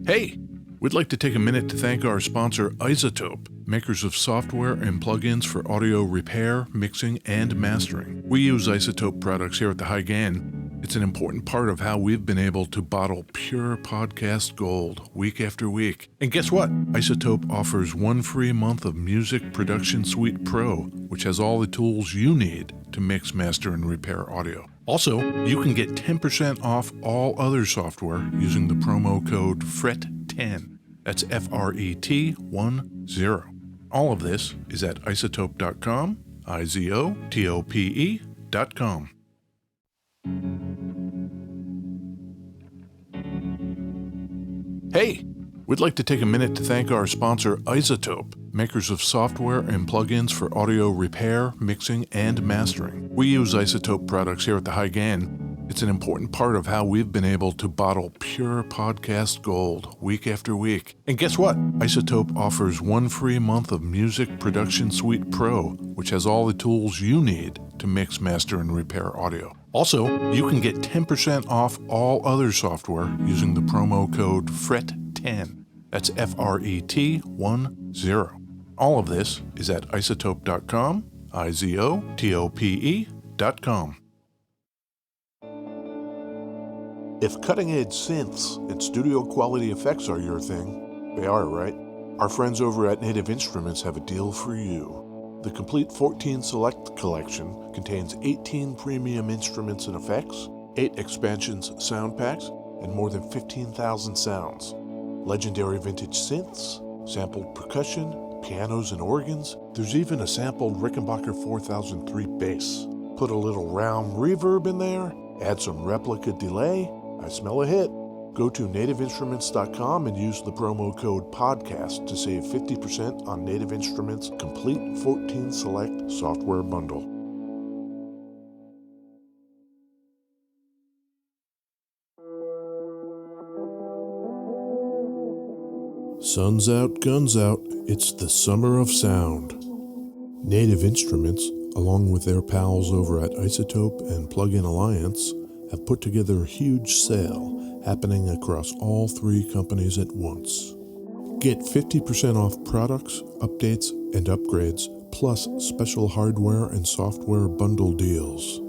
Hey, we'd like to take a minute to thank our sponsor, Isotope, makers of software and plugins for audio repair, mixing, and mastering. We use Isotope products here at the High Gain. It's an important part of how we've been able to bottle pure podcast gold week after week. And guess what? Isotope offers 1 free month of Music Production Suite Pro, which has all the tools you need to mix, master, and repair audio. Also, you can get 10% off all other software using the promo code FRET10. That's FRET10. All of this is at isotope.com, IZOTOPE.com. Hey, we'd like to take a minute to thank our sponsor, Isotope, makers of software and plugins for audio repair, mixing, and mastering. We use Isotope products here at the High Gain. It's an important part of how we've been able to bottle pure podcast gold week after week. And guess what? Isotope offers 1 free month of Music Production Suite Pro, which has all the tools you need to mix, master, and repair audio. Also, you can get 10% off all other software using the promo code FRET10. That's FRET10. All of this is at isotope.com, IZOTOPE.com. If cutting-edge synths and studio-quality effects are your thing, they are, right? Our friends over at Native Instruments have a deal for you. The complete 14 Select collection contains 18 premium instruments and effects, 8 expansions sound packs, and more than 15,000 sounds. Legendary vintage synths, sampled percussion, pianos and organs. There's even a sampled Rickenbacker 4003 bass. Put a little round reverb in there, add some replica delay. I smell a hit. Go to nativeinstruments.com and use the promo code PODCAST to save 50% on Native Instruments' complete 14 Select software bundle. Sun's out, guns out. It's the summer of sound. Native Instruments, along with their pals over at Isotope and Plugin Alliance, have put together a huge sale happening across all 3 companies at once. Get 50% off products, updates, and upgrades, plus special hardware and software bundle deals.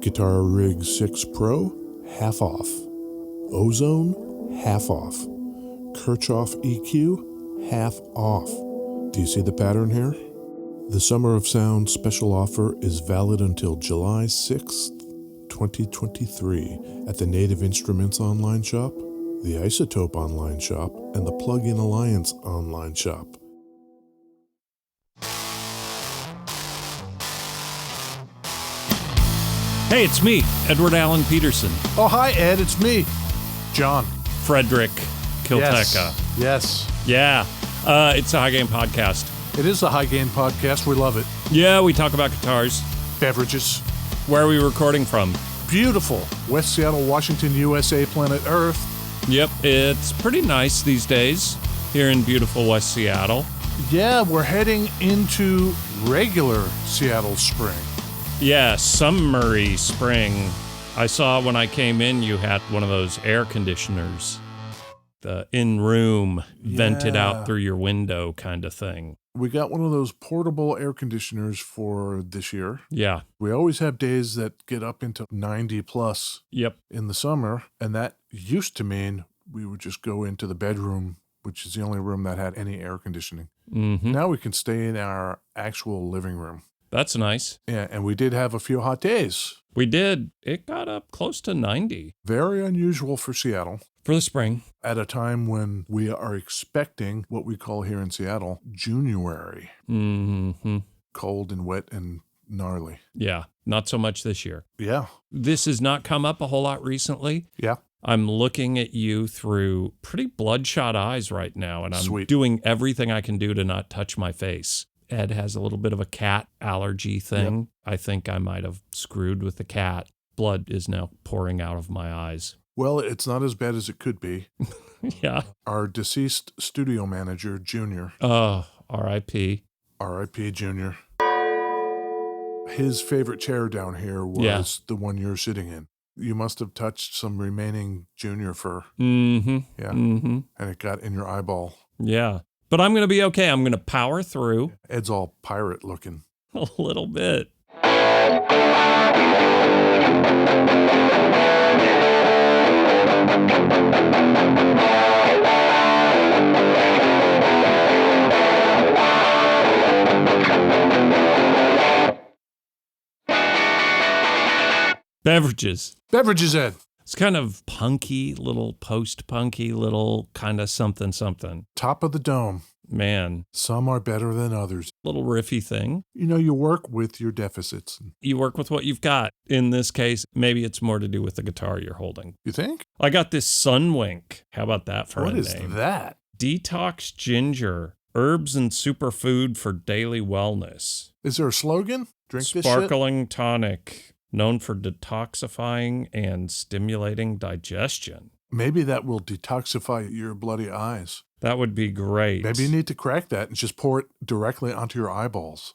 Guitar Rig 6 Pro, half off. Ozone, half off. Kirchhoff EQ, half off. Do you see the pattern here? The Summer of Sound special offer is valid until July 6th, 2023 at the Native Instruments online shop, the Isotope online shop, and the Plugin Alliance online shop. Hey, it's me, Edward Allen Peterson. Oh, hi, Ed. It's me, John. Frederick Kilteca. Yes. Yeah. It's a High Gain podcast. It is the High Gain podcast. We love it. Yeah, we talk about guitars. Beverages. Where are we recording from? Beautiful. West Seattle, Washington, USA, planet Earth. Yep, it's pretty nice these days here in beautiful West Seattle. Yeah, we're heading into regular Seattle spring. Yeah, summery spring. I saw when I came in, you had one of those air conditioners. The in-room, vented out through your window kind of thing. We got one of those portable air conditioners for this year. Yeah. We always have days that get up into 90 plus in the summer, and that used to mean we would just go into the bedroom, which is the only room that had any air conditioning. Mm-hmm. Now we can stay in our actual living room. That's nice. Yeah, and we did have a few hot days. We did. It got up close to 90. Very unusual for Seattle. For the spring. At a time when we are expecting what we call here in Seattle, January. Mm-hmm. Cold and wet and gnarly. Yeah, not so much this year. Yeah. This has not come up a whole lot recently. Yeah. I'm looking at you through pretty bloodshot eyes right now, and I'm doing everything I can do to not touch my face. Ed has a little bit of a cat allergy thing. Yep. I think I might have screwed with the cat. Blood is now pouring out of my eyes. Well, it's not as bad as it could be. Yeah. Our deceased studio manager, Junior. Oh, R.I.P. R.I.P. Junior. His favorite chair down here was the one you're sitting in. You must have touched some remaining junior fur. Mm-hmm. Yeah. Mm-hmm. And it got in your eyeball. Yeah. But I'm going to be okay. I'm going to power through. Ed's all pirate looking. A little bit. Beverages. Beverages, Ed. It's kind of punky, little post-punky, little kind of something. Top of the dome. Man. Some are better than others. Little riffy thing. You know, you work with your deficits. You work with what you've got. In this case, maybe it's more to do with the guitar you're holding. You think? I got this Sunwink. How about that for a name? What is that? Detox ginger. Herbs and superfood for daily wellness. Is there a slogan? Drink this shit? Sparkling tonic. Known for detoxifying and stimulating digestion. Maybe that will detoxify your bloody eyes. That would be great. Maybe you need to crack that and just pour it directly onto your eyeballs.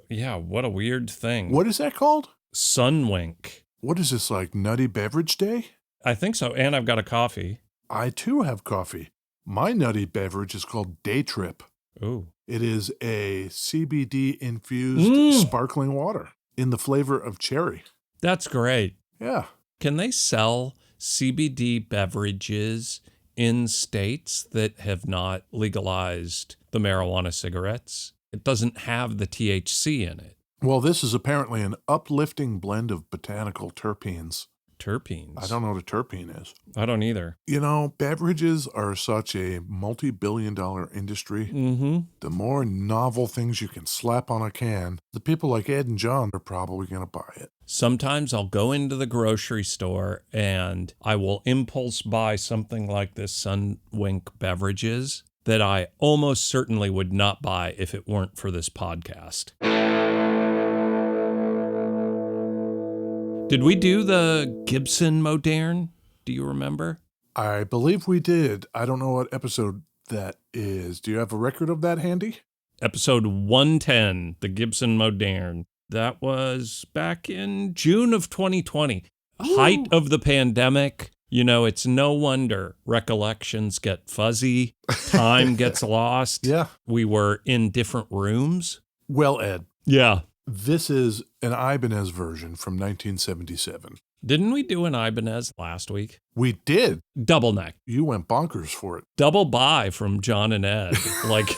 Yeah, what a weird thing. What is that called? Sunwink. What is this, like Nutty Beverage Day? I think so, and I've got a coffee. I too have coffee. My nutty beverage is called Day Trip. Ooh. It is a CBD-infused sparkling water in the flavor of cherry. That's great. Yeah. Can they sell CBD beverages in states that have not legalized the marijuana cigarettes? It doesn't have the THC in it. Well, this is apparently an uplifting blend of botanical terpenes. Terpenes? I don't know what a terpene is. I don't either. You know, beverages are such a multi-billion-dollar industry. Mm-hmm. The more novel things you can slap on a can, the people like Ed and John are probably going to buy it. Sometimes I'll go into the grocery store and I will impulse buy something like this Sunwink beverages that I almost certainly would not buy if it weren't for this podcast. Did we do the Gibson Moderne? Do you remember? I believe we did. I don't know what episode that is. Do you have a record of that handy? Episode 110, the Gibson Moderne. That was back in June of 2020. Ooh. Height of the pandemic. You know, it's no wonder recollections get fuzzy, time gets lost. Yeah. We were in different rooms. Well, Ed. Yeah. This is an Ibanez version from 1977. Didn't we do an Ibanez last week? We did. Double neck. You went bonkers for it. Double buy from John and Ed. Like,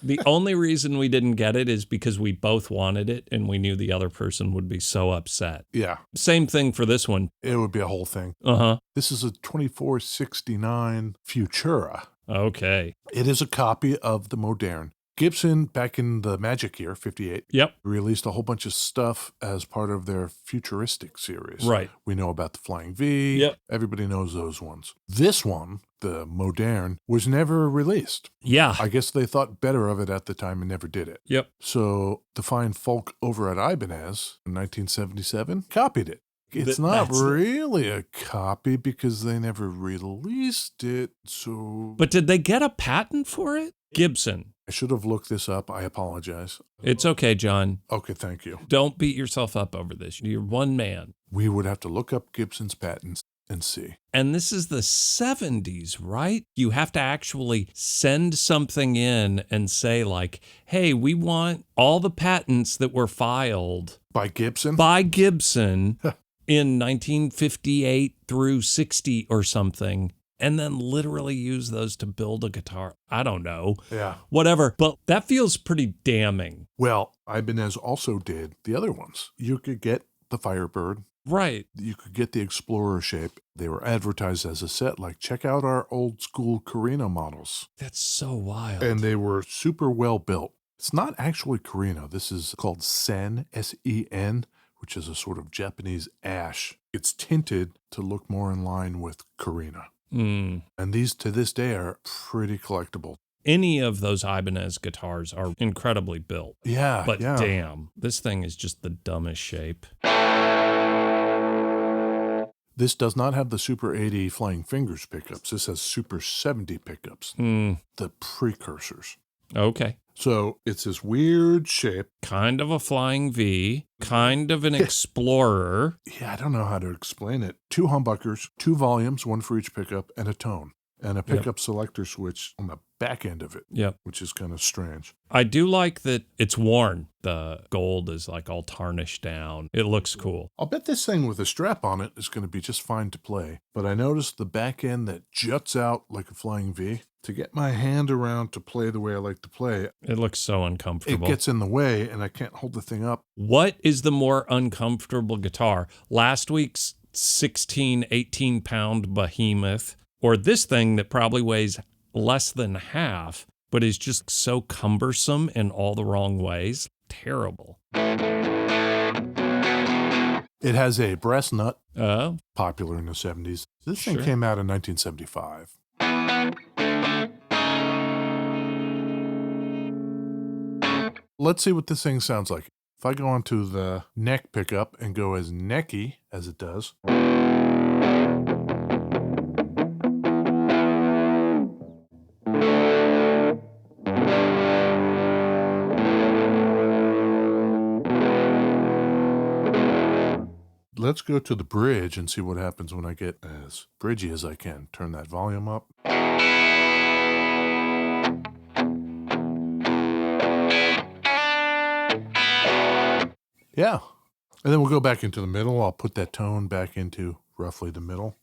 the only reason we didn't get it is because we both wanted it and we knew the other person would be so upset. Yeah. Same thing for this one. It would be a whole thing. Uh-huh. This is a 2469 Futura. Okay. It is a copy of the Moderne. Gibson, back in the Magic year, 58, released a whole bunch of stuff as part of their futuristic series. Right. We know about the Flying V. Yep. Everybody knows those ones. This one, the Moderne, was never released. Yeah. I guess they thought better of it at the time and never did it. Yep. So the fine folk over at Ibanez in 1977 copied it. It's not really a copy because they never released it, so... But did they get a patent for it? Gibson. I should have looked this up. I apologize. It's okay, John. Okay, thank you. Don't beat yourself up over this. You're one man. We would have to look up Gibson's patents and see. And this is the 70s, right? You have to actually send something in and say like, hey, we want all the patents that were filed. By Gibson? By Gibson in 1958 through 60 or something. And then literally use those to build a guitar. I don't know. Yeah. Whatever. But that feels pretty damning. Well, Ibanez also did the other ones. You could get the Firebird. Right. You could get the Explorer shape. They were advertised as a set, like, check out our old school Carino models. That's so wild. And they were super well built. It's not actually Carino. This is called Sen, S-E-N, which is a sort of Japanese ash. It's tinted to look more in line with Carino. Mm. And these, to this day, are pretty collectible. Any of those Ibanez guitars are incredibly built. Yeah, but yeah. Damn, this thing is just the dumbest shape. This does not have the Super 80 Flying Fingers pickups. This has Super 70 pickups. Mm. The precursors. Okay. So it's this weird shape. Kind of a flying V, kind of an explorer. Yeah, I don't know how to explain it. 2 humbuckers, 2 volumes, 1 for each pickup, and a tone. And a pickup selector switch on the back end of it, which is kind of strange. I do like that it's worn. The gold is like all tarnished down. It looks cool. I'll bet this thing with a strap on it is going to be just fine to play. But I noticed the back end that juts out like a flying V. To get my hand around to play the way I like to play, it looks so uncomfortable. It gets in the way, and I can't hold the thing up. What is the more uncomfortable guitar? Last week's 16, 18-pound behemoth, or this thing that probably weighs less than half, but is just so cumbersome in all the wrong ways? Terrible. It has a brass nut, Oh, popular in the 70s. This thing came out in 1975. Let's see what this thing sounds like. If I go onto the neck pickup and go as necky as it does. Let's go to the bridge and see what happens when I get as bridgy as I can. Turn that volume up. Yeah. And then we'll go back into the middle. I'll put that tone back into roughly the middle.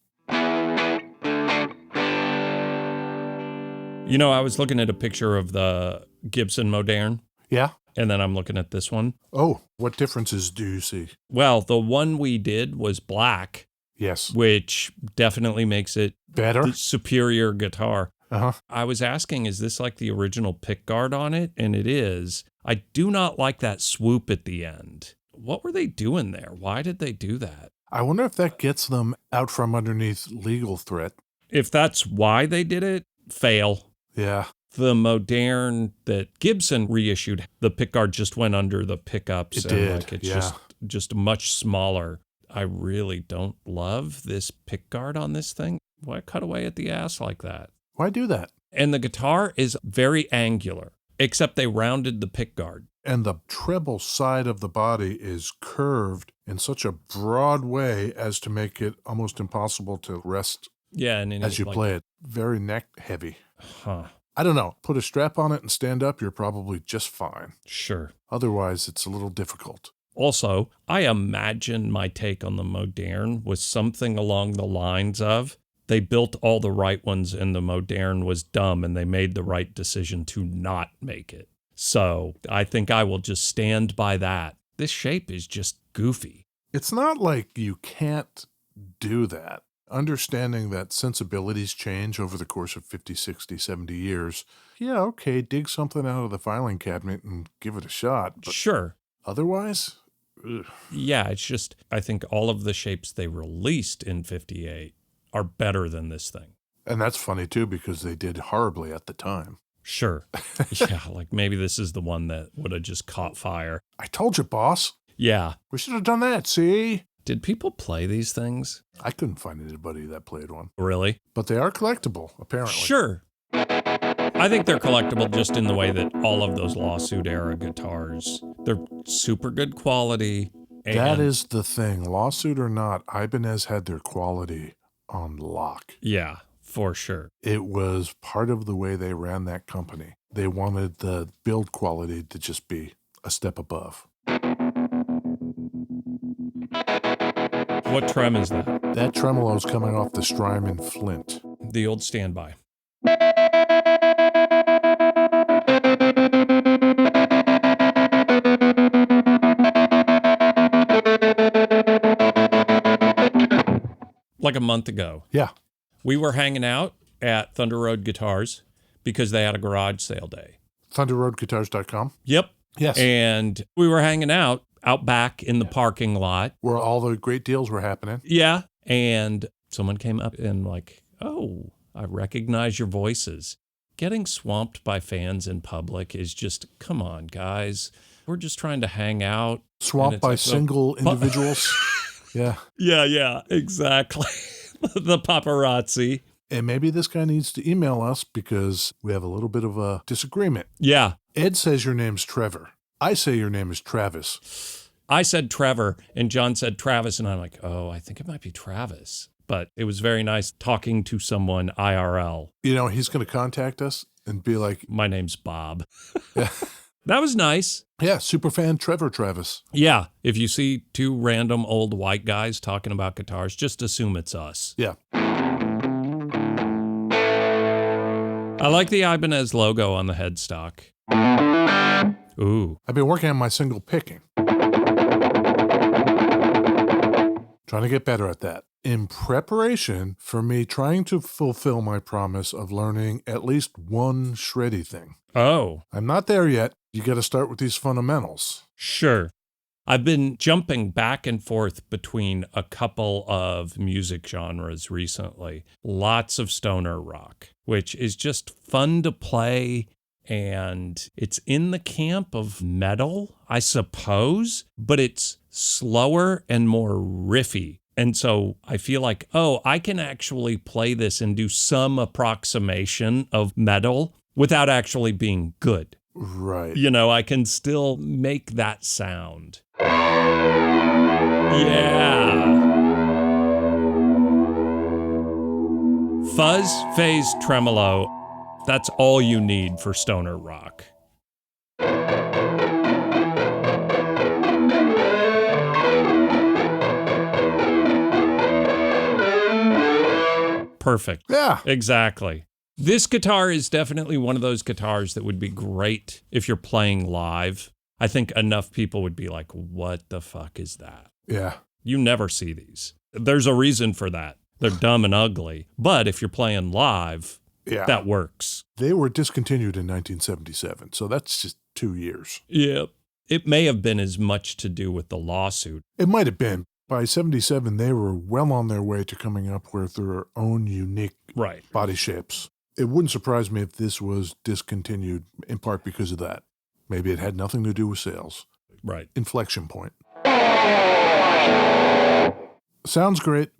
You know, I was looking at a picture of the Gibson Moderne. Yeah. And then I'm looking at this one. Oh, what differences do you see? Well, the one we did was black. Yes. Which definitely makes it better. The superior guitar. Uh-huh. I was asking, is this like the original pickguard on it? And it is. I do not like that swoop at the end. What were they doing there? Why did they do that? I wonder if that gets them out from underneath legal threat. If that's why they did it, fail. Yeah. The Moderne that Gibson reissued, the pickguard just went under the pickups. It did, like it's just much smaller. I really don't love this pickguard on this thing. Why cut away at the ass like that? Why do that? And the guitar is very angular, except they rounded the pickguard. And the treble side of the body is curved in such a broad way as to make it almost impossible to rest as you play it. Very neck heavy. Huh. I don't know. Put a strap on it and stand up, you're probably just fine. Sure. Otherwise, it's a little difficult. Also, I imagine my take on the Moderne was something along the lines of, they built all the right ones and the Moderne was dumb and they made the right decision to not make it. So I think I will just stand by that. This shape is just goofy. It's not like you can't do that. Understanding that sensibilities change over the course of 50, 60, 70 years. Yeah, okay, dig something out of the filing cabinet and give it a shot. But sure. Otherwise? Ugh. Yeah, it's just, I think all of the shapes they released in 58 are better than this thing. And that's funny too, because they did horribly at the time. Sure. Yeah, like maybe this is the one that would have just caught fire. I told you, boss. Yeah. We should have done that, see? Did people play these things? I couldn't find anybody that played one. Really? But they are collectible, apparently. Sure. I think they're collectible just in the way that all of those lawsuit era guitars, they're super good quality. And that is the thing. Lawsuit or not, Ibanez had their quality on lock. Yeah, for sure. It was part of the way they ran that company. They wanted the build quality to just be a step above. What trem is that? That tremolo is coming off the Strymon Flint. The old standby. Like a month ago. Yeah. We were hanging out at Thunder Road Guitars because they had a garage sale day. ThunderRoadGuitars.com? Yep. Yes. And we were hanging out back in the parking lot. Where all the great deals were happening. Yeah. And someone came up and like, oh, I recognize your voices. Getting swamped by fans in public is just, come on, guys. We're just trying to hang out. Swamped by single individuals. Yeah. Yeah, exactly. The paparazzi. And maybe this guy needs to email us because we have a little bit of a disagreement. Yeah. Ed says your name's Trevor. I say your name is Travis. I said Trevor, and John said Travis, and I'm like, oh, I think it might be Travis. But it was very nice talking to someone IRL. You know, he's going to contact us and be like, my name's Bob. That was nice. Yeah, superfan Trevor Travis. Yeah, if you see two random old white guys talking about guitars, just assume it's us. Yeah. I like the Ibanez logo on the headstock. Ooh. I've been working on my single picking. Trying to get better at that. In preparation for me trying to fulfill my promise of learning at least one shreddy thing. Oh. I'm not there yet. You got to start with these fundamentals. Sure. I've been jumping back and forth between a couple of music genres recently. Lots of stoner rock, which is just fun to play. And it's in the camp of metal, I suppose, but it's slower and more riffy. And so I feel like, oh, I can actually play this and do some approximation of metal without actually being good. Right. You know, I can still make that sound. Yeah. Fuzz, phase, tremolo. That's all you need for stoner rock. Perfect. Yeah. Exactly. This guitar is definitely one of those guitars that would be great if you're playing live. I think enough people would be like, what the fuck is that? Yeah. You never see these. There's a reason for that. They're dumb and ugly. But if you're playing live, that works. They were discontinued in 1977, so that's just 2 years. Yep. It may have been as much to do with the lawsuit. It might have been. By 77, they were well on their way to coming up with their own unique body shapes. It wouldn't surprise me if this was discontinued in part because of that. Maybe it had nothing to do with sales. Right. Inflection point. Sounds great.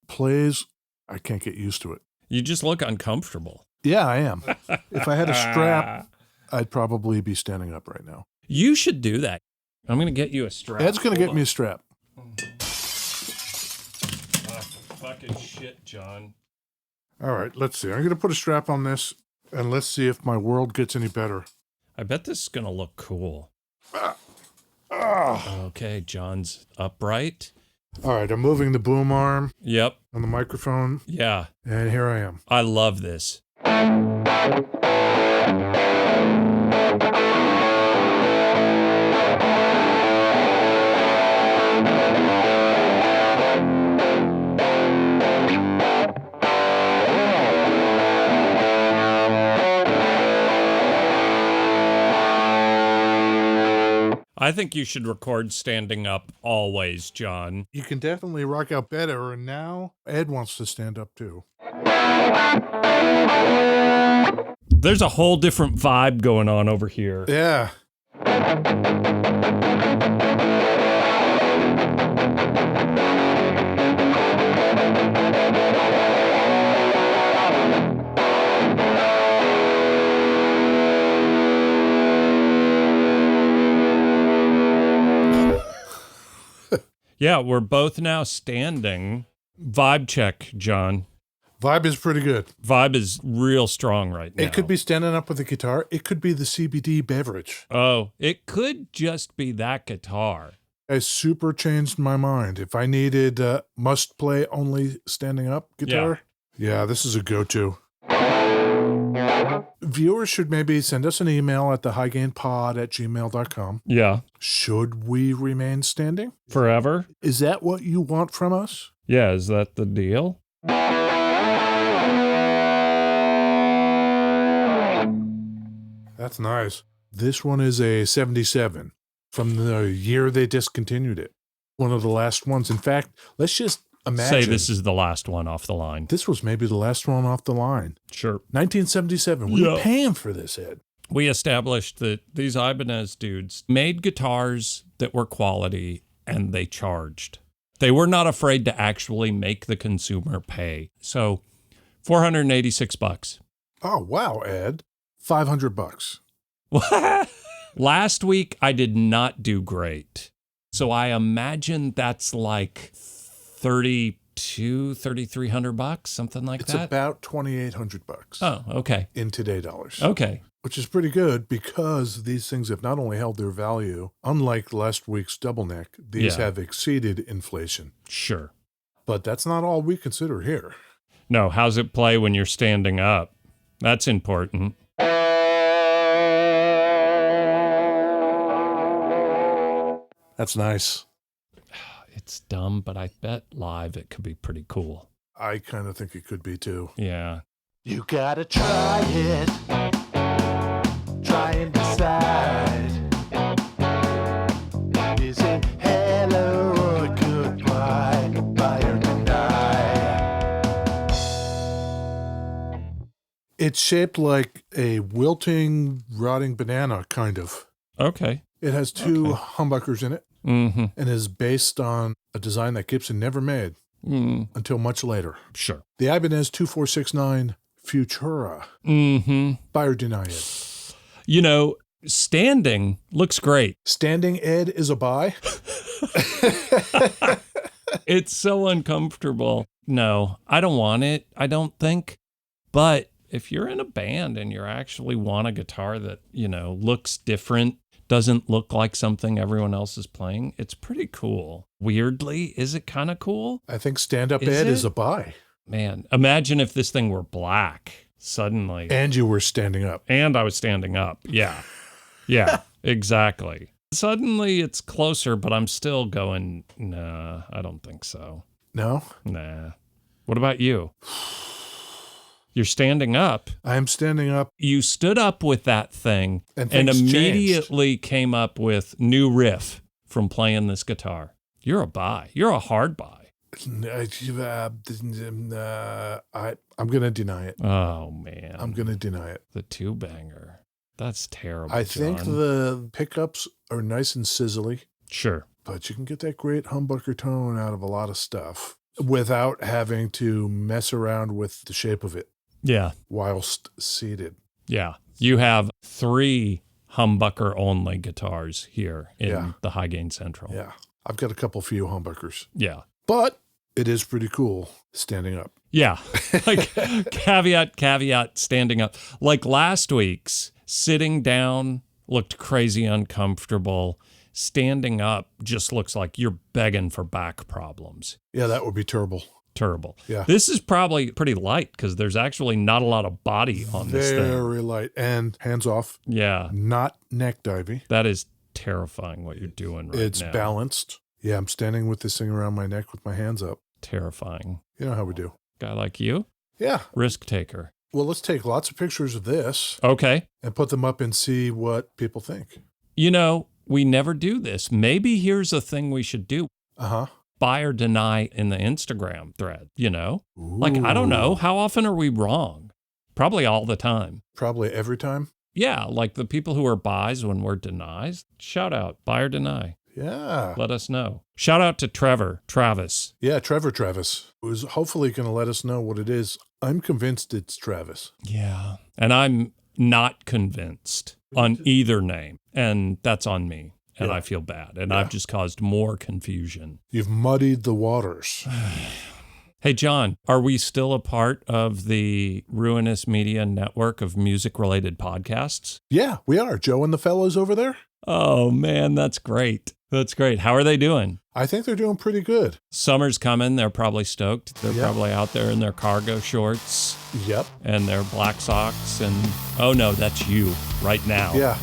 Plays. I can't get used to it. You just look uncomfortable. Yeah, I am. If I had a strap, I'd probably be standing up right now. You should do that. I'm going to get you a strap. Ed's going to get me a strap. Fucking shit, John. All right, let's see. I'm going to put a strap on this, and let's see if my world gets any better. I bet this is going to look cool. Okay, John's upright. All right, I'm moving the boom arm. Yep. On the microphone. Yeah. And here I am. I love this. I think you should record standing up always, John. You can definitely rock out better, and now Ed wants to stand up too. There's a whole different vibe going on over here. Yeah. Yeah, we're both now standing. Vibe check, John. Vibe is pretty good. Vibe is real strong right now. It could be standing up with the guitar. It could be the CBD beverage. Oh, it could just be that guitar. I super changed my mind. If I needed must play only standing up guitar, yeah, this is a go-to. Viewers should maybe send us an email at thehighgainpod@gmail.com. Yeah. Should we remain standing? Forever? Is that what you want from us? Yeah, is that the deal? That's nice. This one is a 77 from the year they discontinued it. One of the last ones. In fact, let's just imagine. Say this is the last one off the line. This was maybe the last one off the line. Sure. 1977. What are you paying for this, Ed? We established that these Ibanez dudes made guitars that were quality and they charged. They were not afraid to actually make the consumer pay. So $486. Oh, wow, Ed. $500. Last week, I did not do great. So I imagine that's like $3,300, something like that. It's about $2,800. Oh, okay. In today dollars. Okay. Which is pretty good because these things have not only held their value, unlike last week's double neck, these have exceeded inflation. Sure. But that's not all we consider here. No, how's it play when you're standing up? That's important. That's nice. It's dumb, but I bet live it could be pretty cool. I kind of think it could be too. Yeah. You gotta try it. Try and decide. Is it hello or goodbye? Buy or deny? It's shaped like a wilting, rotting banana, kind of. Okay. It has two humbuckers in it and is based on a design that Gibson never made until much later. Sure. The Ibanez 2469 Futura. Buy or deny it? You know, standing looks great. Standing, Ed, is a buy? It's so uncomfortable. No, I don't want it, I don't think. But if you're in a band and you actually want a guitar that, you know, looks different, doesn't look like something everyone else is playing, it's pretty cool. Weirdly, is it kind of cool? I think stand-up Ed is a buy. Man, imagine if this thing were black suddenly. And you were standing up. And I was standing up. Yeah. Yeah, exactly. Suddenly it's closer, but I'm still going, nah, I don't think so. No? Nah. What about you? You're standing up. I'm standing up. You stood up with that thing and things immediately came up with new riff from playing this guitar. You're a buy. You're a hard buy. I'm going to deny it. Oh, man. I'm going to deny it. The two-banger. That's terrible, I think John. the pickups are nice and sizzly. Sure. But you can get that great humbucker tone out of a lot of stuff without having to mess around with the shape of it. Yeah. Whilst seated. Yeah. You have 3 humbucker-only guitars here in the High Gain Central. Yeah. I've got a couple few humbuckers. Yeah. But it is pretty cool standing up. Yeah. Like, caveat, standing up. Like last week's, sitting down looked crazy uncomfortable. Standing up just looks like you're begging for back problems. Yeah, that would be terrible. Terrible. Yeah. This is probably pretty light because there's actually not a lot of body on this thing. Very light. And hands off. Yeah. Not neck divey. That is terrifying what you're doing right now. It's balanced. Yeah, I'm standing with this thing around my neck with my hands up. Terrifying. You know how we do. Guy like you? Yeah. Risk taker. Well, let's take lots of pictures of this. Okay. And put them up and see what people think. You know, we never do this. Maybe here's a thing we should do. Uh-huh. Buy or deny in the Instagram thread, you know? Ooh. Like, I don't know. How often are we wrong? Probably all the time. Probably every time. Yeah, like the people who are buys when we're denies. Shout out, buy or deny. Yeah. Let us know. Shout out to Travis. Yeah, Travis, who's hopefully going to let us know what it is. I'm convinced it's Travis. Yeah. And I'm not convinced on either name. And that's on me. And I feel bad. And I've just caused more confusion. You've muddied the waters. Hey, John, are we still a part of the Ruinous Media network of music-related podcasts? Yeah, we are. Joe and the fellows over there? Oh, man, that's great. That's great. How are they doing? I think they're doing pretty good. Summer's coming. They're probably stoked. They're probably out there in their cargo shorts. Yep. And their black socks. And, oh, no, that's you right now. Yeah.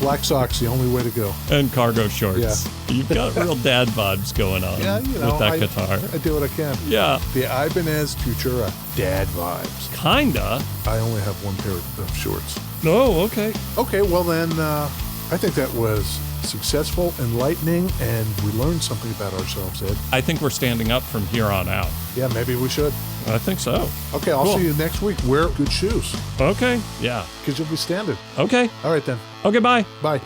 Black socks, the only way to go. And cargo shorts. Yeah. You've got real dad vibes going on with that guitar. I do what I can. Yeah. The Ibanez Futura, dad vibes. Kinda. I only have one pair of shorts. Oh, okay. Okay, well then, I think that was successful, enlightening, and we learned something about ourselves, Ed. I think we're standing up from here on out. Yeah, maybe we should. I think so. Okay, I'll see you next week. Wear good shoes. Okay. Yeah. Because you'll be standing. Okay. All right then. Okay, bye. Bye.